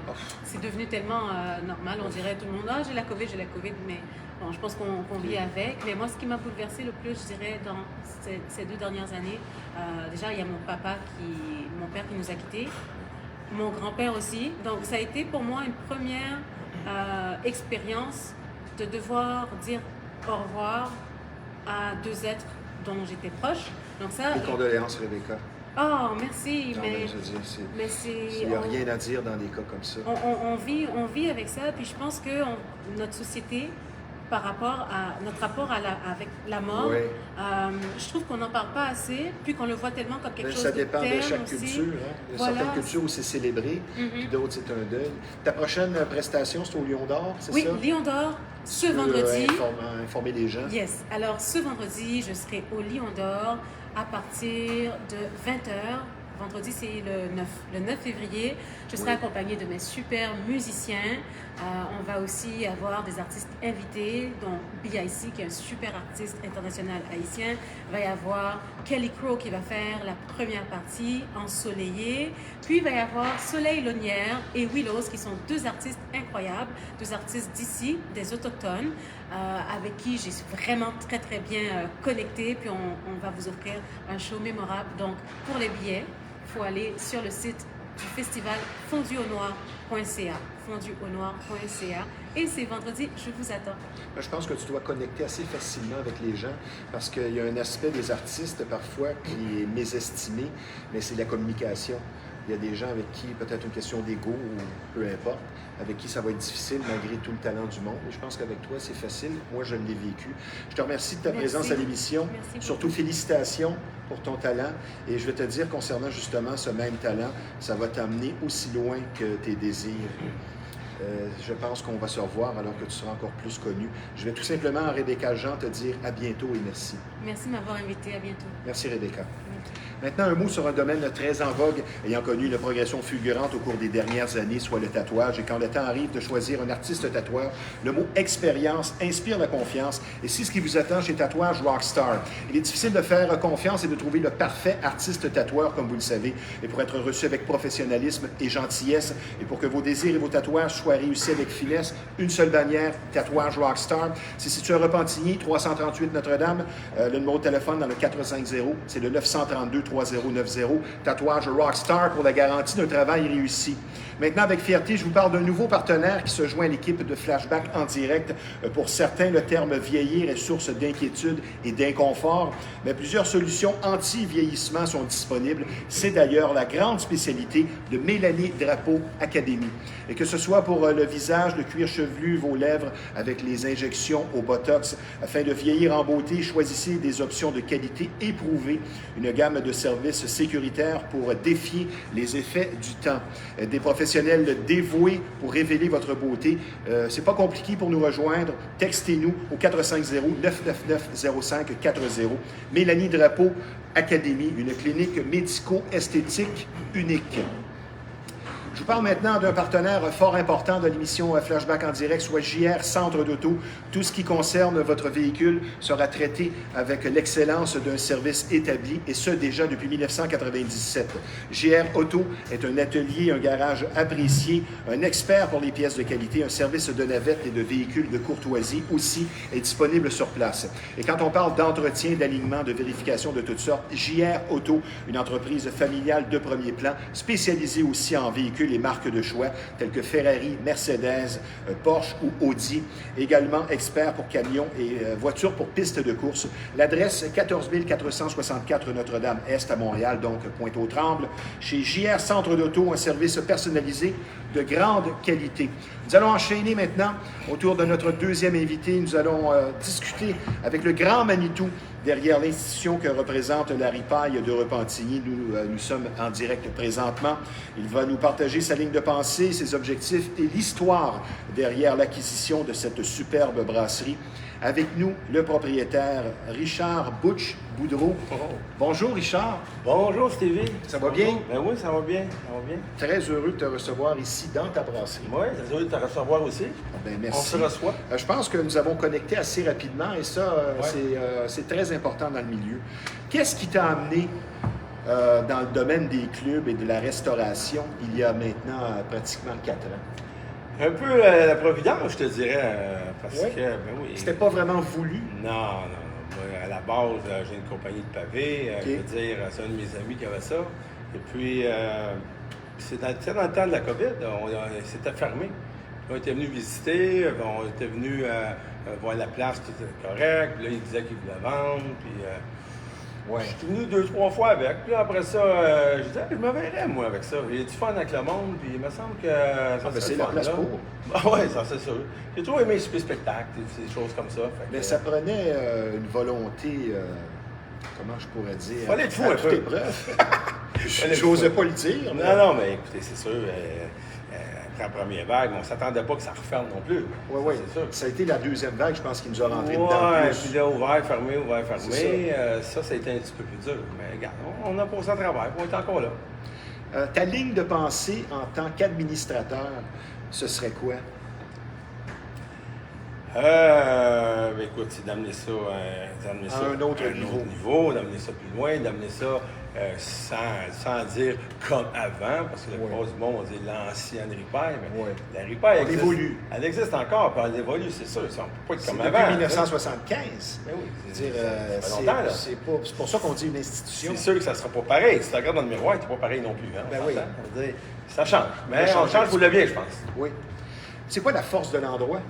c'est devenu tellement normal. On dirait tout le monde, j'ai la COVID, mais bon, je pense qu'on vit avec. Mais moi, ce qui m'a bouleversée le plus, je dirais, dans ces 2 dernières années, déjà, il y a mon père qui nous a quittés, mon grand-père aussi. Donc, ça a été pour moi une première expérience de devoir dire au revoir à 2 êtres dont j'étais proche. Donc ça, les condoléances, Rebecca. Oh, merci, mais il n'y a rien à dire dans des cas comme ça. On vit avec ça, puis je pense que notre société, par rapport à notre rapport avec la mort, je trouve qu'on n'en parle pas assez, puis qu'on le voit tellement comme quelque chose de Ça dépend de chaque aussi. culture. Hein? Il y a certaines cultures où c'est célébré, puis d'autres, c'est un deuil. Ta prochaine prestation, c'est au Lion d'Or, c'est ça? Oui, Lion d'Or, ce vendredi. Informer les gens. Yes. Alors, ce vendredi, je serai au Lion d'Or à partir de 20h. Vendredi, c'est le 9 février. Je serai accompagnée de mes super musiciens. On va aussi avoir des artistes invités, dont BIC, qui est un super artiste international haïtien. Il va y avoir Kelly Crow qui va faire la première partie, Ensoleillé. Puis il va y avoir Soleil Lonière et Willows, qui sont 2 artistes incroyables, 2 artistes d'ici, des autochtones, avec qui j'ai vraiment très, très bien connecté. Puis on va vous offrir un show mémorable. Donc, pour les billets, il faut aller sur le site du festival fonduaunoir.ca. fonduaunoir.ca. Et c'est vendredi, je vous attends. Je pense que tu dois connecter assez facilement avec les gens parce qu'il y a un aspect des artistes parfois qui est mésestimé, mais c'est la communication. Il y a des gens avec qui, peut-être une question d'ego ou peu importe, avec qui ça va être difficile malgré tout le talent du monde. Et je pense qu'avec toi, c'est facile. Moi, je l'ai vécu. Je te remercie de ta présence à l'émission. Surtout, félicitations pour ton talent. Et je vais te dire, concernant justement ce même talent, ça va t'amener aussi loin que tes désirs. Je pense qu'on va se revoir alors que tu seras encore plus connu. Je vais tout simplement, Rebecca Jean, te dire à bientôt et merci. Merci de m'avoir invité. À bientôt. Merci, Rebecca. Maintenant, un mot sur un domaine très en vogue, ayant connu une progression fulgurante au cours des dernières années, soit le tatouage. Et quand le temps arrive de choisir un artiste tatoueur, le mot expérience inspire la confiance. Et c'est ce qui vous attend chez Tatouage Rockstar. Il est difficile de faire confiance et de trouver le parfait artiste tatoueur, comme vous le savez. Et pour être reçu avec professionnalisme et gentillesse, et pour que vos désirs et vos tatouages soient réussis avec finesse, une seule bannière, Tatouage Rockstar. C'est situé à Repentigny, 338 Notre-Dame. Le numéro de téléphone dans le 450, c'est le 932-3090. Tatouage Rockstar pour la garantie d'un travail réussi. Maintenant, avec fierté, je vous parle d'un nouveau partenaire qui se joint à l'équipe de Flashback en direct. Pour certains, le terme vieillir est source d'inquiétude et d'inconfort, mais plusieurs solutions anti-vieillissement sont disponibles. C'est d'ailleurs la grande spécialité de Mélanie Drapeau Académie. Et que ce soit pour le visage, le cuir chevelu, vos lèvres, avec les injections au Botox, afin de vieillir en beauté, choisissez des options de qualité éprouvées, une gamme de services sécuritaires pour défier les effets du temps. Des professionnels dévoués pour révéler votre beauté. C'est pas compliqué pour nous rejoindre. Textez-nous au 450-999-0540. Mélanie Drapeau Académie, une clinique médico-esthétique unique. Je vous parle maintenant d'un partenaire fort important de l'émission Flashback en direct, soit JR Centre d'Auto. Tout ce qui concerne votre véhicule sera traité avec l'excellence d'un service établi, et ce déjà depuis 1997. JR Auto est un atelier, un garage apprécié, un expert pour les pièces de qualité, un service de navette et de véhicules de courtoisie aussi est disponible sur place. Et quand on parle d'entretien, d'alignement, de vérification de toutes sortes, JR Auto, une entreprise familiale de premier plan, spécialisée aussi en véhicules et marques de choix telles que Ferrari, Mercedes, Porsche ou Audi. Également expert pour camions et voitures pour pistes de course. L'adresse 14 464 Notre-Dame-Est à Montréal, donc Pointe-aux-Trembles. Chez JR Centre d'Auto, un service personnalisé de grande qualité. Nous allons enchaîner maintenant autour de notre deuxième invité. Nous allons discuter avec le grand Manitou derrière l'institution que représente la Ripaille de Repentigny. Nous sommes en direct présentement. Il va nous partager sa ligne de pensée, ses objectifs et l'histoire derrière l'acquisition de cette superbe brasserie. Avec nous, le propriétaire Richard Butch Boudreau. Bonjour Richard. Bonjour Stevie. Ça va bien? Ben oui, ça va bien. Très heureux de te recevoir ici dans ta brasserie. Oui, très heureux de te recevoir aussi. Ben, merci. On se reçoit. Je pense que nous avons connecté assez rapidement et ça, c'est très important dans le milieu. Qu'est-ce qui t'a amené dans le domaine des clubs et de la restauration il y a maintenant pratiquement 4 ans? Un peu la providence, je te dirais, parce que, ben oui. C'était pas vraiment voulu? Non. Moi, à la base, j'ai une compagnie de pavés. Okay. Je veux dire, c'est un de mes amis qui avait ça. Et puis, c'est dans le temps de la COVID, c'était fermé. On était venu visiter, on était venu voir la place, tout était correct. Puis là, il disait qu'il voulait vendre. Puis, je suis venu 2-3 fois avec. Puis après ça, je disais, je me verrais, moi, avec ça. J'ai du fun avec le monde, puis il me semble que ça serait c'est la place pour. Oui, ça, c'est sûr. J'ai toujours aimé les spectacles, des choses comme ça. Mais ça prenait une volonté, comment je pourrais dire? Il fallait être fou un peu. J'osais pas le dire. Non, mais écoutez, c'est sûr. Après la première vague, on ne s'attendait pas que ça referme non plus. Oui. C'est sûr. Ça a été la deuxième vague, je pense, qui nous a rentré dedans. Oui, puis là, ouvert, fermé. Ça a été un petit peu plus dur. Mais regarde, on a passé à travers, on est encore là. Ta ligne de pensée en tant qu'administrateur, ce serait quoi? Écoute, c'est d'amener ça, à un autre niveau, d'amener ça plus loin, d'amener ça sans dire comme avant, parce que la plupart du monde, on dit l'ancienne Ripaille, mais la Ripaille évolue. Elle existe encore, puis elle évolue, c'est sûr. Ça, on peut pas être comme depuis avant. 1975. Mais oui, c'est longtemps, là. C'est pour ça qu'on dit une institution. C'est sûr que ça ne sera pas pareil. Si tu regardes dans le miroir, tu n'es pas pareil non plus. Hein, ça change. Mais on change pour le bien, je pense. Oui. C'est quoi la force de l'endroit?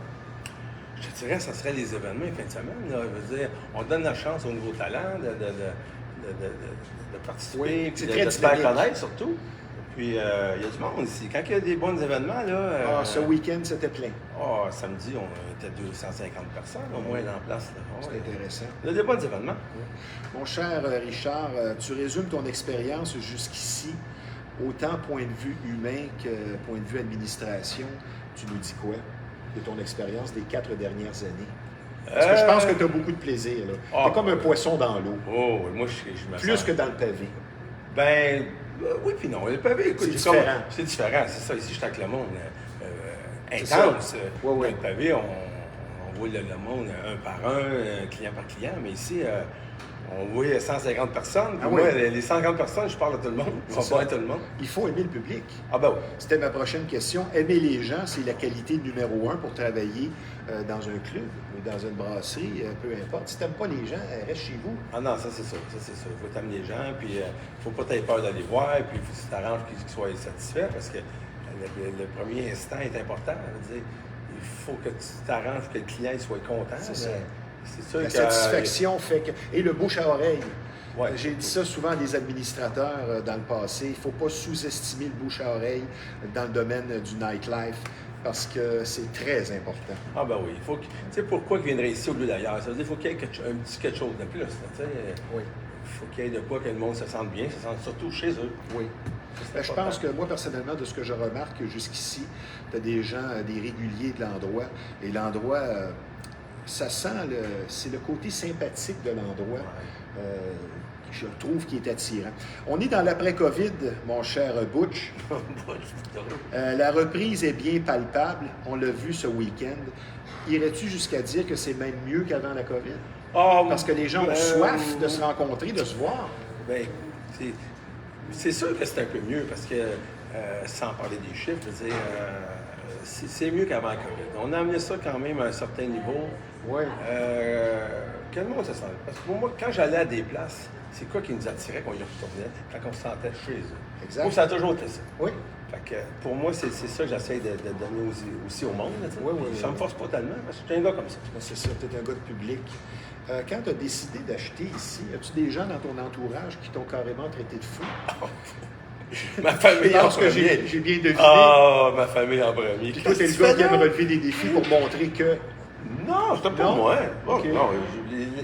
Je dirais que ce serait les événements fin de semaine. Là. Je veux dire, on donne la chance au nouveau talent de participer, puis de se faire connaître surtout. Puis il y a du monde ici. Quand il y a des bons événements, là... ce week-end, c'était plein. Samedi, on était 250 personnes au moins en place. C'est intéressant. Il y a des bons événements. Mon cher Richard, tu résumes ton expérience jusqu'ici, autant point de vue humain que point de vue administration. tu nous dis quoi de ton expérience des 4 dernières années? Parce que je pense que tu as beaucoup de plaisir. Tu es comme un poisson dans l'eau. Oh, moi, je me Plus sens... que dans le pavé. Ben, oui puis non. Le pavé, écoute, C'est différent. C'est différent, c'est ça. Ici, je suis avec le monde C'est intense. Ouais, ouais. Dans le pavé, on voit le monde un par un, client par client, mais ici, on voit 150 personnes. Ah Moi, oui. les 150 personnes, je parle à tout le monde. Je parle à tout le monde. Il faut aimer le public. Ah ben oui. C'était ma prochaine question. Aimer les gens, c'est la qualité numéro 1 pour travailler dans un club ou dans une brasserie, peu importe. Si tu n'aimes pas les gens, reste chez vous. Ah non, ça c'est ça. Ça c'est ça. Il faut t'amener les gens, puis il faut pas t'avoir peur d'aller voir, puis il faut que tu t'arranges qu'ils soient satisfaits, parce que le premier instant est important. Je veux dire, il faut que tu t'arranges que le client soit content. C'est ça. C'est sûr La que... satisfaction fait que... Et le bouche à oreille. Ouais. J'ai dit ça souvent à des administrateurs dans le passé. Il ne faut pas sous-estimer le bouche à oreille dans le domaine du nightlife parce que c'est très important. Ah ben oui, il faut que... Tu sais pourquoi ils viendraient ici au lieu d'ailleurs? Ça veut dire qu'il faut qu'il y ait un petit quelque chose de plus. Tu sais, Oui. il faut qu'il y ait de quoi que le monde se sente bien, se sente surtout chez eux. Oui. C'est Je important. pense que moi, personnellement, de ce que je remarque jusqu'ici, tu as des gens, des réguliers de l'endroit. Et l'endroit, ça sent, c'est le côté sympathique de l'endroit. Je trouve qui est attirant. On est dans l'après-COVID, mon cher Butch. La reprise est bien palpable. On l'a vu ce week-end. Irais-tu jusqu'à dire que c'est même mieux qu'avant la COVID? Parce que les gens ont soif de se rencontrer, de se voir. Bien, c'est sûr que c'est un peu mieux parce que, sans parler des chiffres, je veux dire, c'est mieux qu'avant la COVID. On a amené ça quand même à un certain niveau. Oui. Que le monde se sent. Parce que pour moi, quand j'allais à des places, c'est quoi qui nous attirait quand on y retournait? Quand on se sentait chez eux. Exact. Moi, ça a toujours été ça. Oui. Fait que pour moi, c'est ça que j'essaie de donner aussi au monde. Là, Oui, oui, ça me force pas tellement parce que je suis un gars comme ça. C'est ça, tu es un gars de public. Quand tu as décidé d'acheter ici, as-tu des gens dans ton entourage qui t'ont carrément traité de fou? Ma famille en Parce que premier. j'ai bien deviné. Ah, ma famille en premier. Puis toi, t'es le gars qui aime relever des défis pour montrer que Non, c'était pas Non? moi. Oh, Ok. non,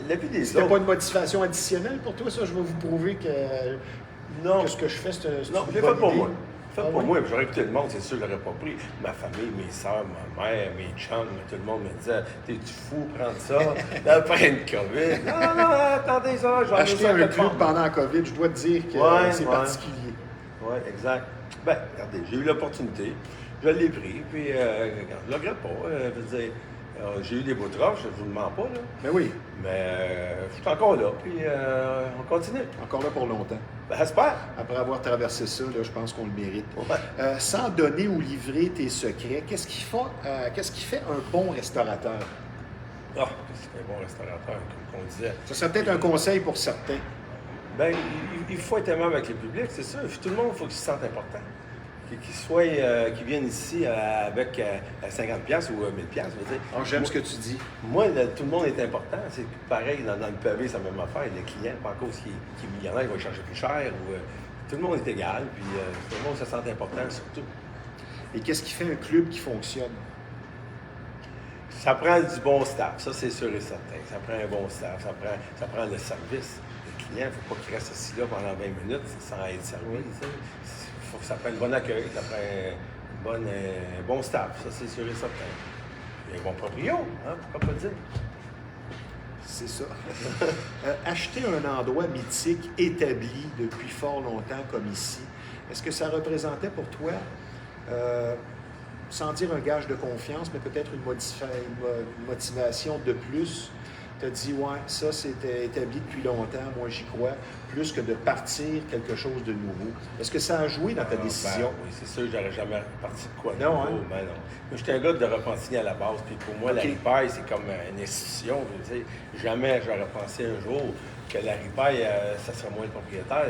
la vie des c'était autres. pas une motivation additionnelle pour toi, ça. Je vais vous prouver que, Non. que ce que je fais, c'est Non, une j'ai bonne fait pour idée. moi. Fait Ah pour oui? moi, j'aurais écouté le monde, c'est sûr, je l'aurais pas pris. Ma famille, mes soeurs, ma mère, mes chums, tout le monde me disait t'es-tu fou, prendre ça, après une COVID. Non, attendez ça, je vais Acheter amener ça un quelque club part. pendant la COVID, je dois te dire que Ouais, c'est ouais. particulier. Oui, exact. Ben, regardez, j'ai eu l'opportunité, je l'ai pris, puis regarde, je ne le regrette pas. Je veux dire, j'ai eu des bouts de roche, je ne vous le mens pas, là. Mais oui, Mais je suis encore là, puis on continue. encore là pour longtemps. Ben, j'espère. Après avoir traversé ça, là, je pense qu'on le mérite. Ouais. Sans donner ou livrer tes secrets, qu'est-ce qui fait un bon restaurateur? Ah, c'est un bon restaurateur, comme on disait. Ça serait peut-être un conseil pour certains. Ben, il faut être aimable avec le public, c'est ça. Tout le monde, il faut qu'il se sente important. Qu'ils viennent ici avec 50$ ou 1000$. Je veux dire. Oh, j'aime ce que tu dis. Moi, tout le monde est important. C'est pareil dans le pavé, c'est la même affaire. Le client, pas à cause qu'il est millionnaire, il va chercher plus cher. Tout le monde est égal, puis tout le monde se sent important surtout. Et qu'est-ce qui fait un club qui fonctionne? Ça prend du bon staff, ça c'est sûr et certain. Ça prend un bon staff, ça prend le service. Le client, il ne faut pas qu'il reste assis là pendant 20 minutes sans être servi. Ça prend un bon accueil, ça prend un bon staff, ça c'est sûr et certain. Et un bon proprio, hein, pourquoi pas dire? C'est ça. Acheter un endroit mythique établi depuis fort longtemps comme ici, est-ce que ça représentait pour toi, sans dire un gage de confiance, mais peut-être une motivation de plus? Tu as dit, ouais, ça c'était établi depuis longtemps, moi j'y crois, plus que de partir quelque chose de nouveau. Est-ce que ça a joué dans ta décision? Ben, oui, c'est sûr, j'aurais jamais parti de quoi de Non, nouveau. hein? Ben non. Moi, j'étais un gars de Repentigny à la base, puis pour moi, Ok. la ripaille, c'est comme une institution. Je veux dire, jamais j'aurais pensé un jour que la ripaille, ça serait moi le propriétaire.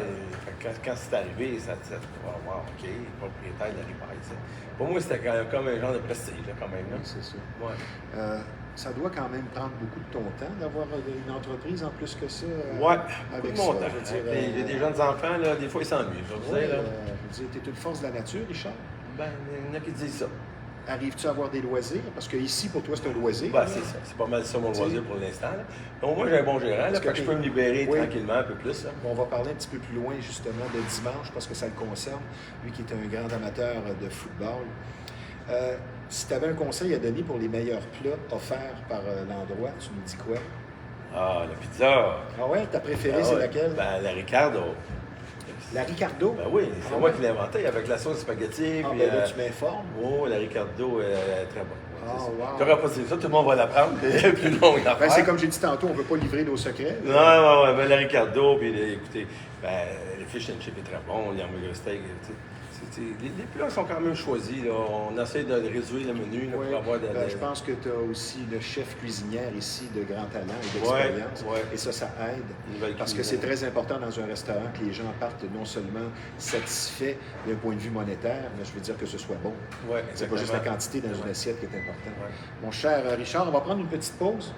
Fait que quand c'est arrivé, ça te dit, wow, OK, propriétaire de la ripaille. Ça. Pour moi, c'était comme un genre de prestige, là, quand même. Là. Oui, c'est ça. Ouais. Ça doit quand même prendre beaucoup de ton temps d'avoir une entreprise en plus que ça. Ouais, beaucoup avec de ça, mon temps. je veux dire, J'ai des jeunes enfants, là, des fois, ils s'ennuient. Je veux ouais, dire, là. je veux dire, t'es une force de la nature, Richard. Ben, il y en a qui disent ça. Arrives-tu à avoir des loisirs? Parce que ici, pour toi, c'est un loisir. Ben, c'est ça. C'est pas mal ça mon T'sais. loisir pour l'instant. Là. Donc, moi, j'ai un bon gérant, là, Est-ce fait que je peux me libérer Oui. tranquillement un peu plus. Là. On va parler un petit peu plus loin, justement, de dimanche, parce que ça le concerne, lui qui est un grand amateur de football. Si tu avais un conseil à donner pour les meilleurs plats offerts par l'endroit, tu nous dis quoi? Ah, la pizza. Ah ouais, ta préférée, Ah c'est ouais. laquelle? Ben, la Ricardo. La Ricardo? Ben oui, c'est Ah moi ouais? qui l'ai inventée avec la sauce spaghetti. Ah, puis, ben là, tu m'informes. oh, la Ricardo, elle est très bonne. Ah, wow. Tu n'auras pas dit ça, tout le monde va la prendre. C'est plus longue à Ben, faire. c'est comme j'ai dit tantôt, on ne veut pas livrer nos secrets. Non, non, ouais, ben, la Ricardo, puis écoutez, ben, le fish and chip est très bon, le hamburger steak, tu sais. Les plats sont quand même choisis. Là. On essaie de réduire le menu là, Oui, pour avoir je pense que tu as aussi une chef cuisinière ici de grand talent et d'expérience. Ouais. Et ça aide. Nouvelle Parce que cuisine. c'est très important dans un restaurant que les gens partent non seulement satisfaits d'un point de vue monétaire, mais je veux dire que ce soit bon. Ouais, C'est pas juste la exactement. quantité dans une assiette qui est importante. Ouais. Mon cher Richard, on va prendre une petite pause.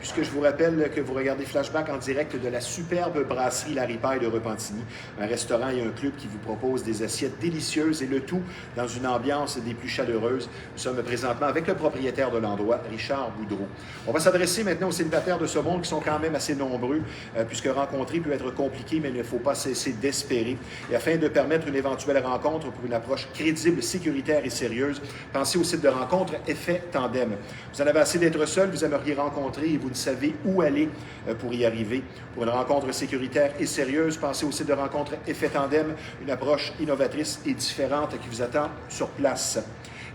Puisque je vous rappelle que vous regardez Flashback en direct de la superbe brasserie La Ripaille de Repentigny, un restaurant et un club qui vous propose des assiettes délicieuses et le tout dans une ambiance des plus chaleureuses. Nous sommes présentement avec le propriétaire de l'endroit, Richard Boudreau. On va s'adresser maintenant aux célibataires de ce monde qui sont quand même assez nombreux, puisque rencontrer peut être compliqué, mais il ne faut pas cesser d'espérer. Et afin de permettre une éventuelle rencontre pour une approche crédible, sécuritaire et sérieuse, pensez au site de rencontre Effet Tandem. Vous en avez assez d'être seul, vous aimeriez rencontrer et vous ne savez où aller pour y arriver. Pour une rencontre sécuritaire et sérieuse, pensez au site de rencontre Effet Tandem, une approche innovatrice et différente qui vous attend sur place.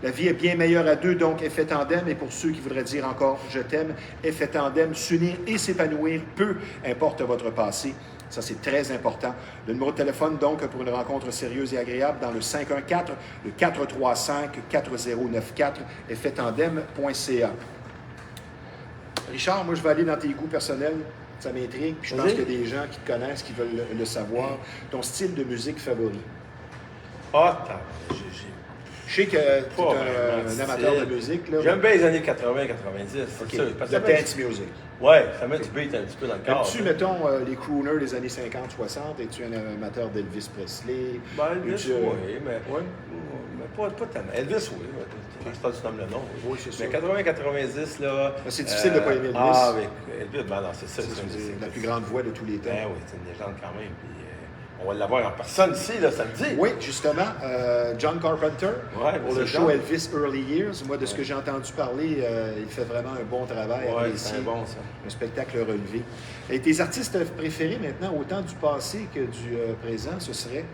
La vie est bien meilleure à deux, donc Effet Tandem. Et pour ceux qui voudraient dire encore « je t'aime », Effet Tandem, s'unir et s'épanouir, peu importe votre passé. Ça, c'est très important. Le numéro de téléphone, donc, pour une rencontre sérieuse et agréable, dans le 514, le 435-4094, effettandem.ca. Richard, moi, je vais aller dans tes goûts personnels. Ça m'intrigue. Puis je pense qu'il y a des gens qui te connaissent, qui veulent le savoir. Ton style de musique favori? Ah, Je sais que tu es un amateur de style. musique. Là. J'aime bien les années 80-90. OK. C'est ça, parce que De ça met- dance music. Ouais, ça met du beat un petit peu dans le corps. Aimes-tu, mettons, les crooners des années 50-60? Es-tu un amateur d'Elvis Presley? Ben, Elvis, Es-tu, oui, mais, ouais? mais pas tellement. Elvis, oui. Je pense que tu nommes le nom. Oui, c'est ça. Mais 80-90, là. C'est difficile de pas aimer Elvis. Ah, mais Elvis, ben non, c'est ça. C'est la plus grande voix de tous les temps. Ben oui, c'est une légende quand même. Puis, on va l'avoir en personne ici, là, samedi. Oui, justement, John Carpenter, Ouais, pour c'est le show John. Elvis Early Years. Moi, de ce que j'ai entendu parler, il fait vraiment un bon travail. Ouais, apprécié. c'est bon, ça. Un spectacle relevé. Et tes artistes préférés maintenant, autant du passé que du présent, ce serait?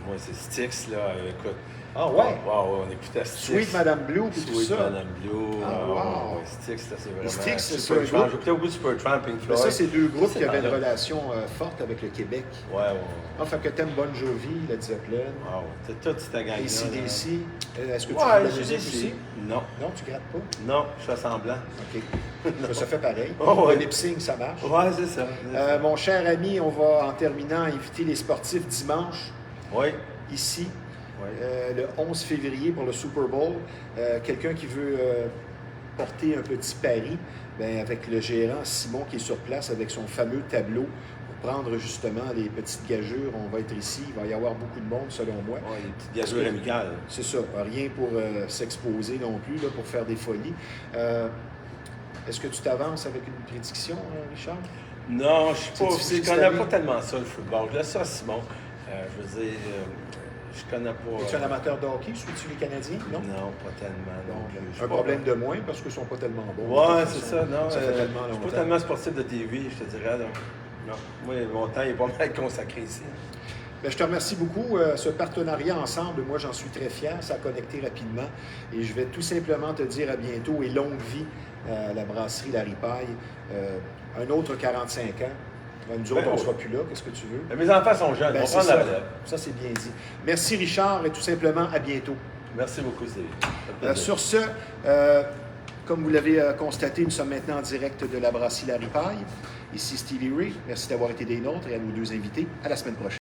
Moi, c'est Styx, là. Écoute. Ah ouais? Wow, on écoutait Styx. Sweet Madame Blue, puis tout Sweet ça. Madame Blue. Ah, wow. Ouais, Styx, là, c'est vraiment. Styx, c'est Supertramp. un groupe. J'écoutais beaucoup de Supertramp, Pink Mais Floyd. ça, c'est deux groupes qui avaient une dans le- relation forte avec le Québec. Ouais. Enfin, que t'aimes Bon Jovi, Led Zeppelin, Wow, c'est toute cette gang-là. AC/DC. Est-ce que tu Ouais, fais de la j'ai musique dit aussi? Non. Non, tu grattes pas? Non, je fais semblant. OK. Ça fait pareil. Oh, ouais. Le lip-sync, ça marche. Ouais, c'est ça. Mon cher ami, on va en terminant inviter les sportifs dimanche, Oui. ici, Ouais. le 11 février pour le Super Bowl. Quelqu'un qui veut porter un petit pari, ben, avec le gérant Simon qui est sur place avec son fameux tableau pour prendre justement les petites gageures. On va être ici, il va y avoir beaucoup de monde selon moi. Ouais, les petites gageures amicales. C'est ça, rien pour s'exposer non plus, là, pour faire des folies. Est-ce que tu t'avances avec une prédiction, Richard? Non, C'est difficile je connais cette pas année. tellement ça, le football. Je laisse ça, Simon. Je veux dire, je connais pas. Es-tu un amateur de hockey? Suis-tu les Canadiens? Non? Non, pas tellement. Non. Je suis Un pas- problème de moins parce qu'ils ne sont pas tellement bons. Ouais, De toute c'est façon. ça. Non, Ça fait tellement je suis longtemps. pas tellement sportif de TV, je te dirais. Non. Non. Moi, mon temps est pas mal consacré ici. Bien, je te remercie beaucoup. Ce partenariat ensemble, moi, j'en suis très fier. Ça a connecté rapidement. Et je vais tout simplement te dire à bientôt et longue vie à la brasserie La Ripaille. Un autre 45 ans. Ben, nous autres, on ne ouais. sera plus là. Qu'est-ce que tu veux? Mais mes enfants sont jeunes, Ben, on c'est prend la ça. relève. Ça, c'est bien dit. Merci, Richard, et tout simplement, à bientôt. Merci beaucoup, Stevie. Ça fait plaisir. Sur ce, comme vous l'avez constaté, nous sommes maintenant en direct de la brasserie La Ripaille. Ici Stevie Ray. Merci d'avoir été des nôtres et à nos deux invités. À la semaine prochaine.